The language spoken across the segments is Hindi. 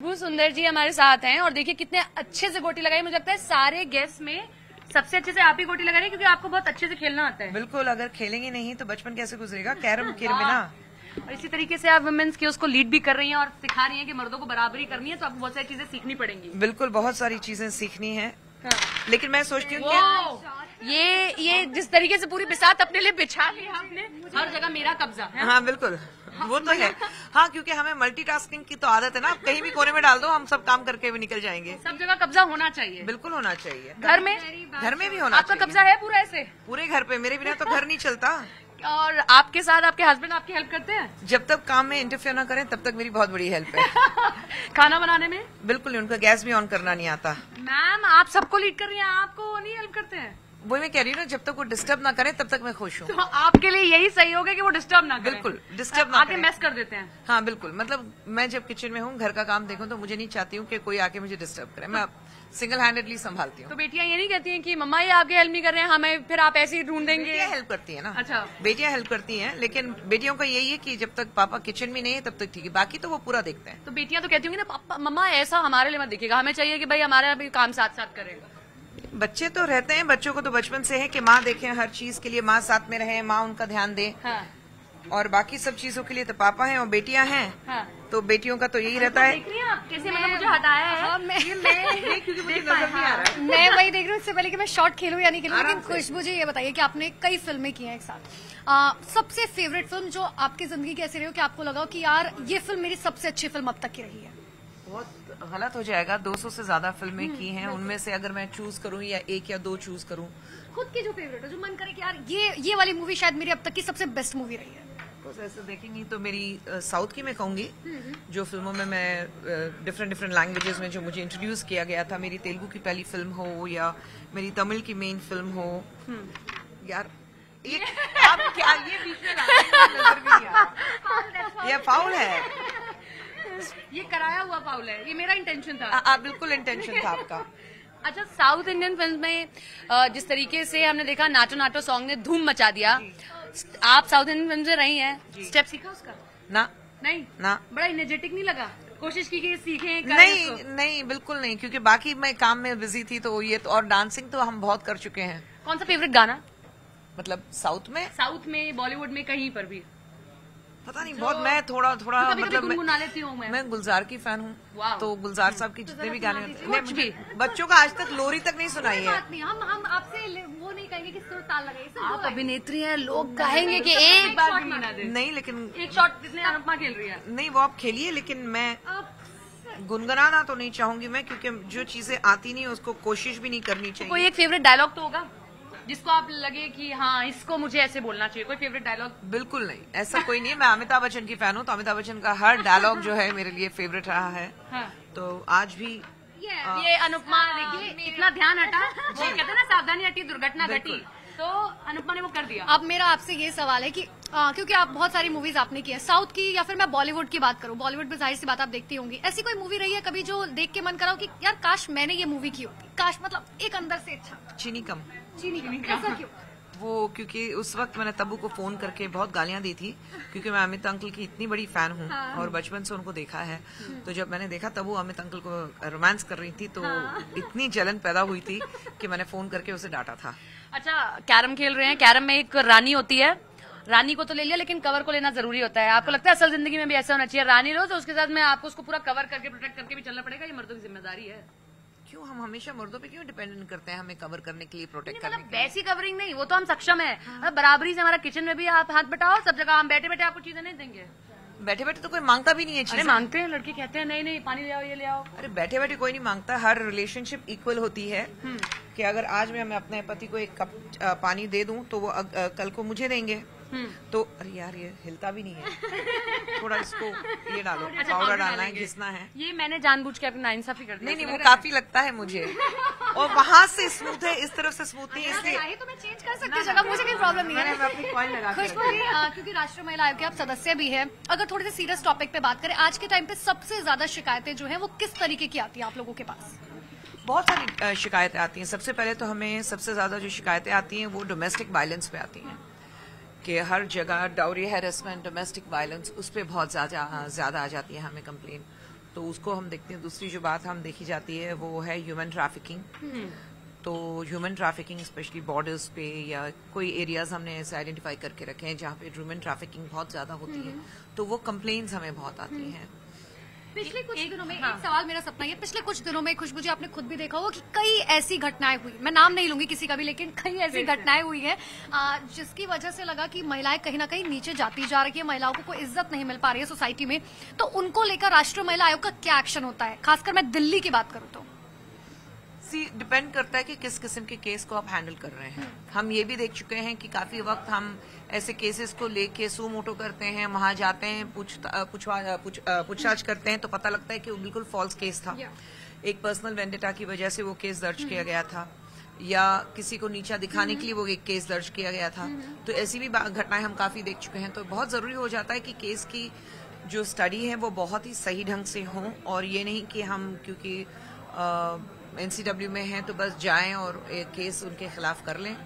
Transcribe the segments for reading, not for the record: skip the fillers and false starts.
वो सुंदर जी हमारे साथ हैं और देखिए कितने अच्छे से गोटी लगाई। मुझे लगता है सारे गेस्ट में सबसे अच्छे से आप ही गोटी लगा रही है क्योंकि आपको बहुत अच्छे से खेलना आता है। बिल्कुल, अगर खेलेंगे नहीं तो बचपन कैसे गुजरेगा कैरम के बिना। और इसी तरीके से आप वुमेन्स की उसको लीड भी कर रही हैं और सिखा रही हैं कि मर्दों को बराबरी करनी है, तो आपको बहुत सारी चीजें सीखनी पड़ेंगी। बिल्कुल, बहुत सारी चीजें सीखनी है। हाँ। लेकिन मैं सोचती हूँ कि ये जिस तरीके से पूरी बिसात अपने लिए बिछा ली आपने, हर जगह मेरा कब्जा है। हाँ बिल्कुल, वो तो है। हाँ, क्योंकि हमें मल्टीटास्किंग की तो आदत है ना, आप कहीं भी कोने में डाल दो, हम सब काम करके भी निकल जाएंगे। सब जगह कब्जा होना चाहिए। बिल्कुल होना चाहिए। घर में भी होना आपका चाहिए। कब्जा है पूरा ऐसे? पूरे घर पे, मेरे बिना तो घर नहीं चलता। और आपके साथ आपके हस्बैंड आपकी हेल्प करते हैं? जब तक काम में इंटरफेयर ना करें तब तक मेरी बहुत बड़ी हेल्प है। खाना बनाने में? बिल्कुल नहीं, उनका गैस भी ऑन करना नहीं आता। मैम आप सबको लीड कर रही हैं, आपको नहीं हेल्प करते हैं? वही मैं कह रही हूँ ना, जब तक वो डिस्टर्ब ना करें तब तक मैं खुश हूँ। तो आपके लिए यही सही होगा कि वो डिस्टर्ब ना करें। बिल्कुल, डिस्टर्ब ना आके करें। मैस कर देते हैं। हाँ बिल्कुल, मतलब मैं जब किचन में हूँ, घर का काम देखूं, तो मुझे नहीं चाहती हूँ कि कोई आके मुझे डिस्टर्ब करे। मैं सिंगल हैंडेडली संभालती हूँ। तो बेटियां ये नहीं कहती हैं कि मम्मा ये आपके हेल्प नहीं कर रहे हैं, हमें फिर आप ऐसे ही ढूंढ देंगे? बेटियां हेल्प करती है ना। अच्छा, बेटियां हेल्प करती हैं, लेकिन बेटियों का यही है कि जब तक पापा किचन में नहीं है तब तक ठीक है, बाकी तो वो पूरा देखते हैं। तो बेटियां तो कहती होंगी ना पापा मम्मा ऐसा हमारे लिए मत देखिएगा, हमें चाहिए कि भाई हमारा भी काम साथ साथ करेगा। बच्चे तो रहते हैं, बच्चों को तो बचपन से है कि माँ देखें, हर चीज के लिए माँ साथ में रहे, माँ उनका ध्यान दे। हाँ। और बाकी सब चीजों के लिए तो पापा हैं और बेटियां हैं। हाँ। तो बेटियों का तो यही रहता है। देख रही हैं आप कैसे मतलब मुझे हटाया है? हाँ, क्योंकि मुझे नजर नहीं आ रहा। मैं वही देख रही हूँ इससे पहले कि मैं शॉर्ट खेलूं या नहीं खेलूं। आराम लेकिन से। खुशबू जी ये बताइए कि आपने कई फिल्में की हैं एक साथ, सबसे फेवरेट फिल्म जो आपकी जिंदगी की ऐसी रही हो कि आपको लगा हो कि यार ये फिल्म मेरी सबसे अच्छी फिल्म अब तक की रही है? बहुत गलत हो जाएगा, 200 से ज्यादा फिल्में की हैं, उनमें से अगर मैं चूज करूं या एक या दो चूज करूं। खुद की जो फेवरेट हो, जो मन करे कि यार ये वाली मूवी शायद मेरी अब तक की सबसे बेस्ट मूवी रही है। बस ऐसे देखेंगी तो मेरी साउथ की मैं कहूंगी, जो फिल्मों में मैं डिफरेंट लैंग्वेजेस में जो मुझे इंट्रोड्यूस किया गया था, मेरी तेलुगु की पहली फिल्म हो या मेरी तमिल की मेन फिल्म हो। यार आप क्या ये बीच में नजर भी नहीं आ रहा। ये फाउल है, ये कराया हुआ फाउल है, ये मेरा इंटेंशन था। बिल्कुल इंटेंशन था आपका। अच्छा, साउथ इंडियन फिल्म में जिस तरीके से हमने देखा नाटो नाटो सॉन्ग ने धूम मचा दिया, आप साउथ इंडियन फिल्म से रही हैं, स्टेप सीखा उसका? ना नहीं ना, बड़ा इनर्जेटिक नहीं लगा? कोशिश की कि सीखें करें नहीं उसको? नहीं बिल्कुल नहीं, क्योंकि बाकी मैं काम में बिजी थी, तो ये तो, और डांसिंग तो हम बहुत कर चुके हैं। कौन सा फेवरेट गाना मतलब साउथ में बॉलीवुड में कहीं पर भी? पता नहीं, बहुत मैं थोड़ा कभी मतलब गुनगुना लेती हूँ मैं। गुलजार की फैन हूँ, वाह। तो गुलजार साहब की जितने भी गाने होते हैं, कुछ भी। बच्चों का आज तक लोरी तक नहीं सुनाई है। बात नहीं, हम आपसे वो नहीं कहेंगे कि सुर ताल लगाइए, सिर्फ आप दो लाइन। अभिनेत्री हैं, लोग कहेंगे कि एक बार भी ना दे। नहीं लेकिन एक शॉट जितने अनुपमा खेल रही है। नहीं, वो आप खेलिए, लेकिन मैं गुनगुनाना तो नहीं चाहूंगी मैं, क्योंकि जो चीजें आती नहीं उसको कोशिश भी नहीं करनी कोई चाहिए। एक फेवरेट डायलॉग तो होगा जिसको आप लगे कि हाँ इसको मुझे ऐसे बोलना चाहिए, कोई फेवरेट डायलॉग? बिल्कुल नहीं, ऐसा कोई नहीं है। मैं अमिताभ बच्चन की फैन हूँ, तो अमिताभ बच्चन का हर डायलॉग जो है मेरे लिए फेवरेट रहा है। हाँ। तो आज भी ये अनुपमा देखिए इतना ध्यान हटा, वो कहते हैं ना सावधानी हटी दुर्घटना घटी, तो अनुपमा ने वो कर दिया। अब मेरा आपसे ये सवाल है कि क्योंकि आप बहुत सारी मूवीज आपने की है, साउथ की या फिर मैं बॉलीवुड की बात करूं, बॉलीवुड में जाहिर सी बात आप देखती होंगी, ऐसी कोई मूवी रही है कभी जो देख के मन कराओ कि यार काश मैंने ये मूवी की होती, काश मतलब एक अंदर से इच्छा? चीनी कम। ऐसा क्यों? वो क्योंकि उस वक्त मैंने तब्बू को फोन करके बहुत गालियां दी थी, क्योंकि मैं अमित अंकल की इतनी बड़ी फैन हूँ और बचपन से उनको देखा है। तो जब मैंने देखा तब्बू अमित अंकल को रोमांस कर रही थी, तो इतनी जलन पैदा हुई थी कि मैंने फोन करके उसे डांटा था। अच्छा, कैरम खेल रहे हैं, कैरम में एक रानी होती है, रानी को तो ले लिया लेकिन कवर को लेना जरूरी होता है। आपको लगता है असल जिंदगी में भी ऐसा होना चाहिए, रानी लो तो उसके साथ में आपको उसको पूरा कवर करके प्रोटेक्ट करके भी चलना पड़ेगा, ये मर्दों की जिम्मेदारी है? क्यों हम हमेशा मर्दों पे क्यों डिपेंडेंट करते हैं हमें कवर करने के लिए, प्रोटेक्ट मतलब करने के लिए? वैसी कवरिंग नहीं, वो तो हम सक्षम है। मतलब बराबरी से हमारा किचन में भी आप हाथ बटाओ, सब जगह हम बैठे बैठे आपको चीजें नहीं देंगे। बैठे बैठे तो कोई मांगता भी नहीं है अरे चीजें। मांगते हैं, लड़के कहते हैं नहीं नहीं पानी ले आओ, ये ले आओ। अरे बैठे बैठे कोई नहीं मांगता, हर रिलेशनशिप इक्वल होती है। कि अगर आज मैं अपने पति को एक कप पानी दे दूं तो वो कल को मुझे देंगे। तो अरे यार ये हिलता भी नहीं है, थोड़ा इसको ये डालो, पाउडर डालना है, घिसना है। ये मैंने जानबूझ के अपनी नाइंसाफी कर दी। नहीं वो काफी लगता है मुझे, और वहां से स्मूथ है, इस तरफ से स्मूथ नहीं, इसलिए तो मैं चेंज कर सकती हूँ जगह, मुझे कोई प्रॉब्लम नहीं है। मैं अपनी कॉइन लगा के खुशबू जी, क्योंकि राष्ट्रीय महिला आयोग के आप सदस्य भी हैं, अगर थोड़े से सीरियस टॉपिक पे बात करें, आज के टाइम पे सबसे ज्यादा शिकायतें जो हैं वो किस तरीके की आती है आप लोगों के पास? बहुत सारी शिकायतें आती हैं। सबसे पहले तो हमें सबसे ज्यादा जो शिकायतें आती हैं वो डोमेस्टिक वायलेंस पे आती हैं, कि हर जगह डाउरी हैरेसमेंट, डोमेस्टिक वायलेंस, उस पर बहुत ज्यादा आ जाती है हमें कंप्लेन। तो उसको हम देखते हैं। दूसरी जो बात हम देखी जाती है वो है ह्यूमन ट्रैफिकिंग। तो ह्यूमन ट्रैफिकिंग स्पेशली बॉर्डर्स पे या कोई एरियाज हमने ऐसे आइडेंटिफाई करके रखे हैं जहाँ पे ह्यूमन ट्रैफिकिंग बहुत ज्यादा होती है, तो वो कंप्लेन्स हमें बहुत आती हैं। पिछले कुछ दिनों में एक सवाल मेरा सपना है, पिछले कुछ दिनों में खुशबू जी आपने खुद भी देखा होगा कि कई ऐसी घटनाएं हुई, मैं नाम नहीं लूंगी किसी का भी, लेकिन कई ऐसी घटनाएं हुई है जिसकी वजह से लगा कि महिलाएं कहीं ना कहीं नीचे जाती जा रही है, महिलाओं को कोई इज्जत नहीं मिल पा रही है सोसाइटी में। तो उनको लेकर राष्ट्रीय महिला आयोग का क्या एक्शन होता है, खासकर मैं दिल्ली की बात करूँ तो? डिपेंड करता है कि किस किस्म के केस को आप हैंडल कर रहे हैं। हम ये भी देख चुके हैं कि काफी वक्त हम ऐसे केसेस को लेके सू मोटो करते हैं, वहां जाते हैं, पूछताछ करते हैं, तो पता लगता है कि वो बिल्कुल फॉल्स केस था। एक पर्सनल वेंडेटा की वजह से वो केस दर्ज किया गया था, या किसी को नीचा दिखाने के लिए वो एक केस दर्ज किया गया था। तो ऐसी भी घटनाएं हम काफी देख चुके हैं। तो बहुत जरूरी हो जाता है कि केस की जो स्टडी है वो बहुत ही सही ढंग से हो, और ये नहीं कि हम क्योंकि एनसीडब्ल्यू में हैं तो बस जाएं और एक केस उनके खिलाफ कर लें।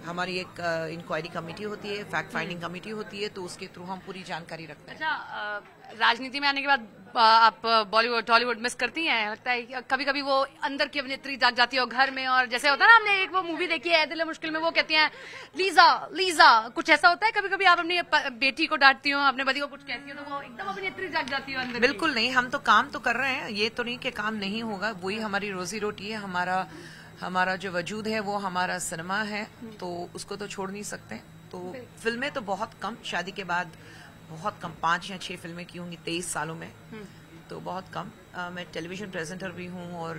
हमारी एक इंक्वायरी कमेटी होती है, फैक्ट फाइंडिंग कमेटी होती है, तो उसके थ्रू हम पूरी जानकारी रखते हैं। अच्छा, राजनीति में आने के बाद आप बॉलीवुड टॉलीवुड मिस करती हैं? लगता है कि कभी कभी वो अंदर की अभिनेत्री जाग जाती है घर में, और जैसे होता है ना, हमने एक वो मूवी देखी है दिल मुश्किल में, वो कहती हैं लीजा लीजा, कुछ ऐसा होता है? कभी कभी आप अपनी बेटी को डांटती हो, अपने पति को कुछ कहती हो, तो वो एकदम अभिनेत्री जाग जाती है अंदर? बिल्कुल नहीं, हम तो काम तो कर रहे हैं, ये तो नहीं कि काम नहीं होगा। वही हमारी रोजी रोटी है, हमारा जो वजूद है वो हमारा सिनेमा है, तो उसको तो छोड़ नहीं सकते। तो फिल्में तो बहुत कम, शादी के बाद बहुत कम, 5 या 6 फिल्में की होंगी 23 सालों में, तो बहुत कम। मैं टेलीविजन प्रेजेंटर भी हूँ और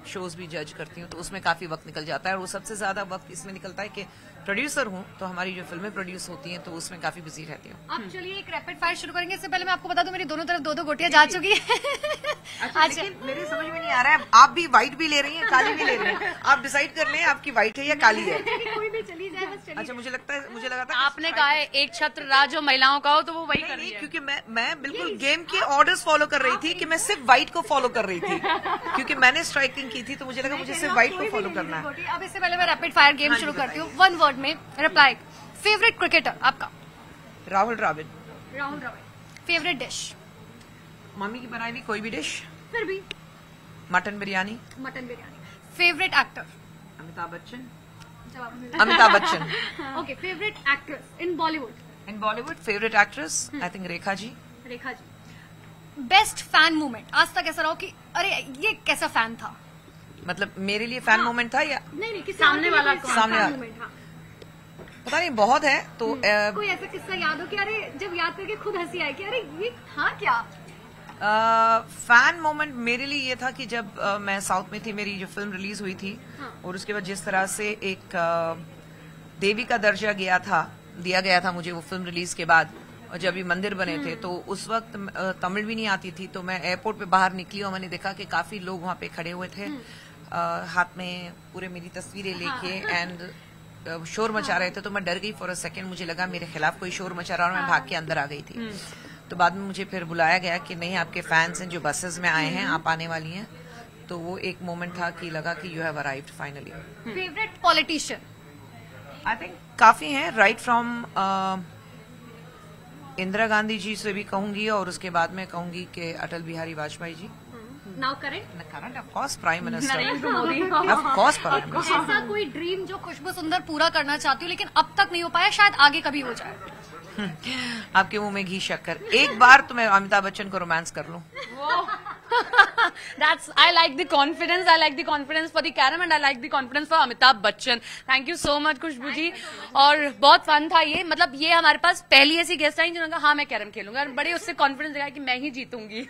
शोज भी जज करती हूँ, तो उसमें काफी वक्त निकल जाता है। और वो सबसे ज्यादा वक्त इसमें निकलता है कि प्रोड्यूसर हूँ, तो हमारी जो फिल्में प्रोड्यूस होती हैं तो उसमें काफी बिजी रहती हूँ। अब चलिए एक रैपिड फायर शुरू करेंगे। इससे पहले मैं आपको बता दूं, मेरी दोनों तरफ 2-2 गोटियां जा चुकी है। अच्छा, लेकिन मेरे समझ में नहीं आ रहा है, आप भी व्हाइट भी ले रही हैं, काली भी ले रही हैं, आप डिसाइड कर लें आपकी व्हाइट है या काली है। कोई भी चली जाए, बस चलिए। अच्छा, मुझे लगा था आपने कहा है एक छत्र राज जो महिलाओं का हो, तो वो वही कर रही है। क्योंकि मैं बिल्कुल गेम के ऑर्डर्स फॉलो कर रही थी कि मैं सिर्फ व्हाइट को फॉलो कर रही थी, क्योंकि मैंने स्ट्राइकिंग की थी, तो मुझे लगा मुझे सिर्फ व्हाइट को फॉलो करना है। अब इससे पहले मैं रैपिड फायर गेम शुरू करती हूँ। 1 वर्ड में रिप्लाई। फेवरेट क्रिकेटर आपका? Rahul Dravid. Rahul Dravid. Favourite dish? Mummy की बनाई हुई कोई भी डिश। फिर भी? Mutton biryani. Mutton biryani. Favourite actor? Amitabh Bachchan. जवाब? Amitabh Bachchan. Okay, favourite actress in Bollywood? In Bollywood favourite actress I think Rekha ji. Rekha ji. Best fan moment आज तक ऐसा रहो कि अरे ये कैसा फैन था? मतलब मेरे लिए फैन मोमेंट था या नहीं, किसी सामने वाला सामने वाला मोमेंट? हाँ, पता नहीं, बहुत है। तो कोई ऐसा किस्सा याद हो कि अरे जब याद करके खुद हंसी आए कि अरे ये था क्या? फैन मोमेंट मेरे लिए ये था कि जब मैं साउथ में थी, मेरी जो फिल्म रिलीज हुई थी, और उसके बाद जिस तरह से एक देवी का दर्जा दिया गया था मुझे वो फिल्म रिलीज के बाद, और जब ये मंदिर बने थे, तो उस वक्त तमिल भी नहीं आती थी, तो मैं एयरपोर्ट पे बाहर निकली और मैंने देखा कि काफी लोग वहां पे खड़े हुए थे, हाथ में पूरे मेरी तस्वीरें लेके, एंड शोर मचा रहे थे। तो मैं डर गई फॉर अ सेकंड, मुझे लगा मेरे खिलाफ कोई शोर मचा रहा, और मैं भाग के अंदर आ गई थी। तो बाद में मुझे फिर बुलाया गया कि नहीं, आपके फैंस हैं जो बसेस में आए हैं, आप आने वाली हैं। तो वो एक मोमेंट था कि लगा कि you have arrived finally. Favourite politician? I think काफी हैं, राइट फ्रॉम इंदिरा गांधी जी से भी कहूंगी, और उसके बाद में कहूंगी कि Atal Bihari Vajpayee ji. Now current? Current of course prime minister, Narendra Modi. Of course prime minister. ऐसा कोई ड्रीम जो खुशबू सुंदर पूरा करना चाहती हूँ लेकिन अब तक नहीं हो पाया, शायद आगे कभी हो जाए? आपके मुंह में घी शक्कर। एक बार तो मैं अमिताभ बच्चन को रोमांस कर लूं। I like the confidence. I like the confidence for the Karam and I like the confidence for Amitabh Bachchan. Thank you so much खुशबू जी, और बहुत फन था ये। मतलब ये हमारे पास पहली ऐसी गेस्ट आई जिन्होंने कहा हाँ मैं कैरम खेलूंगा, और बड़े उससे कॉन्फिडेंस दिखाया कि मैं ही जीतूंगी।